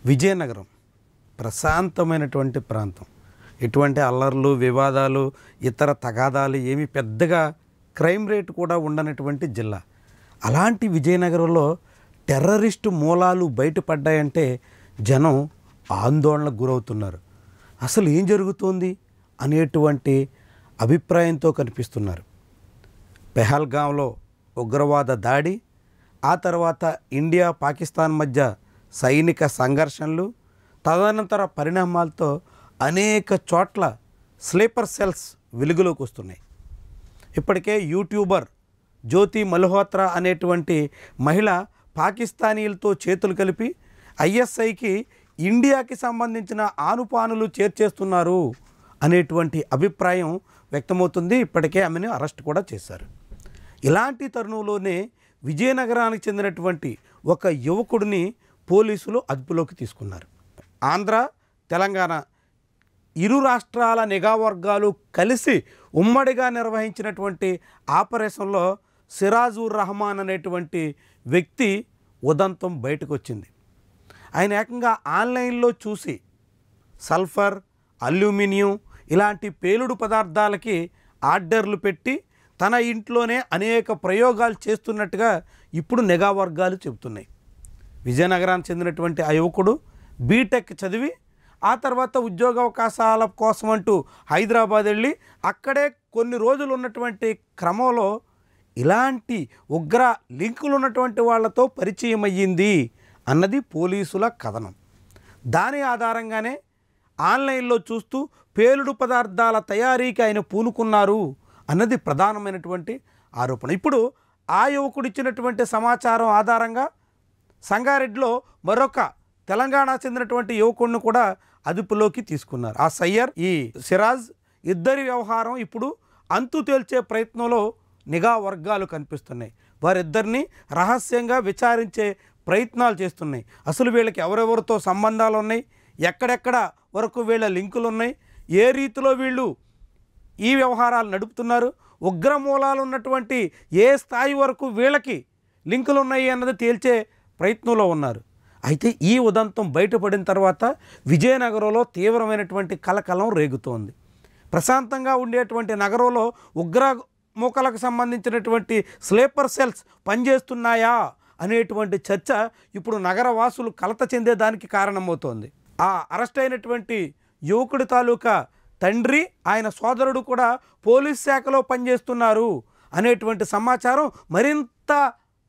విజయనగరం ప్రశాంతమైనటువంటి ప్రాంతం. ఎటువంటి అల్లర్లు, వివాదాలు, ఇతర తగాదాలు ఏమీ పెద్దగా క్రైమ్ రేట్ కూడా ఉండనటువంటి జిల్లా. అలాంటి విజయనగరంలో టెర్రరిస్టు మూలాలు బయటపడ్డాయంటే జనం ఆందోళనకు గురవుతున్నారు. అసలు ఏం జరుగుతోంది అనేటువంటి అభిప్రాయంతో కనిపిస్తున్నారు. పెహల్గాంలో ఉగ్రవాద దాడి, ఆ తర్వాత ఇండియా పాకిస్తాన్ మధ్య సైనిక సంఘర్షణలు, తదనంతర పరిణామాలతో అనేక చోట్ల స్లీపర్ సెల్స్ వెలుగులోకి వస్తున్నాయి. ఇప్పటికే యూట్యూబర్ జ్యోతి మల్హోత్రా అనేటువంటి మహిళ పాకిస్తానీలతో చేతులు కలిపి ఐఎస్ఐకి ఇండియాకి సంబంధించిన ఆనుపానులు చేర్చేస్తున్నారు అనేటువంటి అభిప్రాయం వ్యక్తమవుతుంది. ఇప్పటికే ఆమెను అరెస్ట్ కూడా చేశారు. ఇలాంటి తరుణంలోనే విజయనగరానికి చెందినటువంటి ఒక యువకుడిని పోలీసులు అదుపులోకి తీసుకున్నారు. ఆంధ్ర, తెలంగాణ ఇరు రాష్ట్రాల నిఘా వర్గాలు కలిసి ఉమ్మడిగా నిర్వహించినటువంటి ఆపరేషన్లో సిరాజుర్ రహమాన్ అనేటువంటి వ్యక్తి ఉదంతం బయటకు వచ్చింది. ఆయన ఏకంగా ఆన్లైన్లో చూసి సల్ఫర్, అల్యూమినియం ఇలాంటి పేలుడు పదార్థాలకి ఆర్డర్లు పెట్టి తన ఇంట్లోనే అనేక ప్రయోగాలు చేస్తున్నట్టుగా ఇప్పుడు నిఘా వర్గాలు చెబుతున్నాయి. విజయనగరానికి చెందినటువంటి ఆ యువకుడు బీటెక్ చదివి ఆ తర్వాత ఉద్యోగ అవకాశాల కోసం అంటూ హైదరాబాద్ వెళ్ళి అక్కడే కొన్ని రోజులు ఉన్నటువంటి క్రమంలో ఇలాంటి ఉగ్ర లింకులు ఉన్నటువంటి వాళ్ళతో పరిచయం అయ్యింది అన్నది పోలీసుల కథనం. దాని ఆధారంగానే ఆన్లైన్లో చూస్తూ పేలుడు పదార్థాల తయారీకి ఆయన పూనుకున్నారు అన్నది ప్రధానమైనటువంటి ఆరోపణ. ఇప్పుడు ఆ యువకుడు ఇచ్చినటువంటి సమాచారం ఆధారంగా సంగారెడ్డిలో మరొక తెలంగాణ చెందినటువంటి యువకుడిని కూడా అదుపులోకి తీసుకున్నారు. ఆ సయ్యర్, ఈ సిరాజ్ ఇద్దరి వ్యవహారం ఇప్పుడు అంతు తేల్చే ప్రయత్నంలో నిఘా వర్గాలు కనిపిస్తున్నాయి. వారిద్దరిని రహస్యంగా విచారించే ప్రయత్నాలు చేస్తున్నాయి. అసలు వీళ్ళకి ఎవరెవరితో సంబంధాలు ఉన్నాయి, ఎక్కడెక్కడ వరకు వీళ్ళ లింకులు ఉన్నాయి, ఏ రీతిలో వీళ్ళు ఈ వ్యవహారాలు నడుపుతున్నారు, ఉగ్ర మూలాలు ఉన్నటువంటి ఏ స్థాయి వరకు వీళ్ళకి లింకులు ఉన్నాయి అన్నది తేల్చే ప్రయత్నంలో ఉన్నారు. అయితే ఈ ఉదంతం బయటపడిన తర్వాత విజయనగరంలో తీవ్రమైనటువంటి కలకలం రేగుతోంది. ప్రశాంతంగా ఉండేటువంటి నగరంలో ఉగ్ర మూకలకు సంబంధించినటువంటి స్లీపర్ సెల్స్ పనిచేస్తున్నాయా అనేటువంటి చర్చ ఇప్పుడు నగరవాసులు కలత చెందేదానికి కారణమవుతోంది. ఆ అరెస్ట్ అయినటువంటి యువకుడి తాలూకా తండ్రి, ఆయన సోదరుడు కూడా పోలీస్ శాఖలో పనిచేస్తున్నారు అనేటువంటి సమాచారం మరింత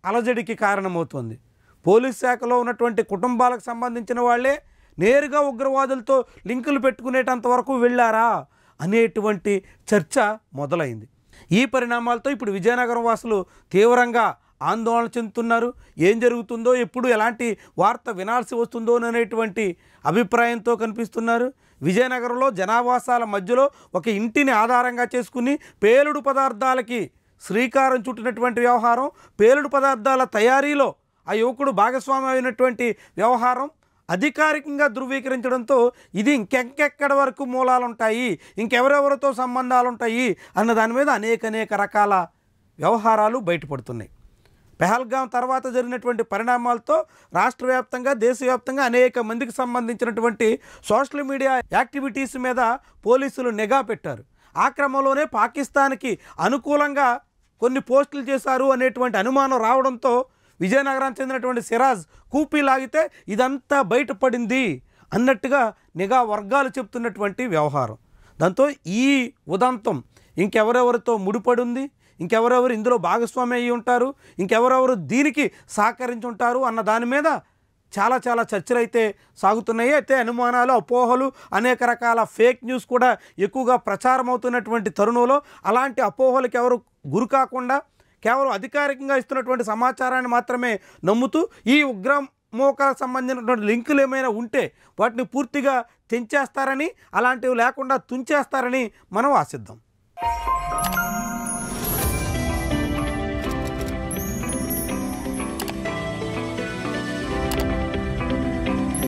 అలజడికి కారణమవుతోంది. పోలీస్ శాఖలో ఉన్నటువంటి కుటుంబాలకు సంబంధించిన వాళ్ళే నేరుగా ఉగ్రవాదులతో లింకులు పెట్టుకునేటంత వరకు వెళ్ళారా అనేటువంటి చర్చ మొదలైంది. ఈ పరిణామాలతో ఇప్పుడు విజయనగరం వాసులు తీవ్రంగా ఆందోళన చెందుతున్నారు. ఏం జరుగుతుందో, ఎప్పుడు ఎలాంటి వార్త వినాల్సి వస్తుందో అనేటువంటి అభిప్రాయంతో కనిపిస్తున్నారు. విజయనగరంలో జనావాసాల మధ్యలో ఒక ఇంటిని ఆధారంగా చేసుకుని పేలుడు పదార్థాలకి శ్రీకారం చుట్టినటువంటి వ్యవహారం, పేలుడు పదార్థాల తయారీలో ఆ యువకుడు భాగస్వామి అయినటువంటి వ్యవహారం అధికారికంగా ధృవీకరించడంతో ఇది ఇంకెక్కడ వరకు మూలాలు ఉంటాయి, ఇంకెవరెవరితో సంబంధాలు ఉంటాయి అన్న దాని మీద అనేక రకాల వ్యవహారాలు బయటపడుతున్నాయి. పెహల్గాం తర్వాత జరిగినటువంటి పరిణామాలతో రాష్ట్ర వ్యాప్తంగా, దేశవ్యాప్తంగా అనేక మందికి సంబంధించినటువంటి సోషల్ మీడియా యాక్టివిటీస్ మీద పోలీసులు నిఘా పెట్టారు. ఆ క్రమంలోనే పాకిస్తాన్కి అనుకూలంగా కొన్ని పోస్టులు చేశారు అనేటువంటి అనుమానం రావడంతో విజయనగరానికి చెందినటువంటి సిరాజ్ కూపీ లాగితే ఇదంతా బయటపడింది అన్నట్టుగా నిఘా వర్గాలు చెప్తున్నటువంటి వ్యవహారం. దాంతో ఈ ఉదంతం ఇంకెవరెవరితో ముడిపడి ఉంది, ఇంకెవరెవరు ఇందులో భాగస్వామి అయ్యి ఉంటారు, ఇంకెవరెవరు దీనికి సహకరించి ఉంటారు అన్న దాని మీద చాలా చర్చలు అయితే సాగుతున్నాయి. అయితే అనుమానాలు, అపోహలు, అనేక రకాల ఫేక్ న్యూస్ కూడా ఎక్కువగా ప్రచారం అవుతున్నటువంటి తరుణంలో అలాంటి అపోహలకు ఎవరు గురి కాకుండా కేవలం అధికారికంగా ఇస్తున్నటువంటి సమాచారాన్ని మాత్రమే నమ్ముతూ ఈ ఉగ్రమూకలకు సంబంధించినటువంటి లింకులు ఏమైనా ఉంటే వాటిని పూర్తిగా తెంచేస్తారని, అలాంటివి లేకుండా తుంచేస్తారని మనం ఆశిద్దాం.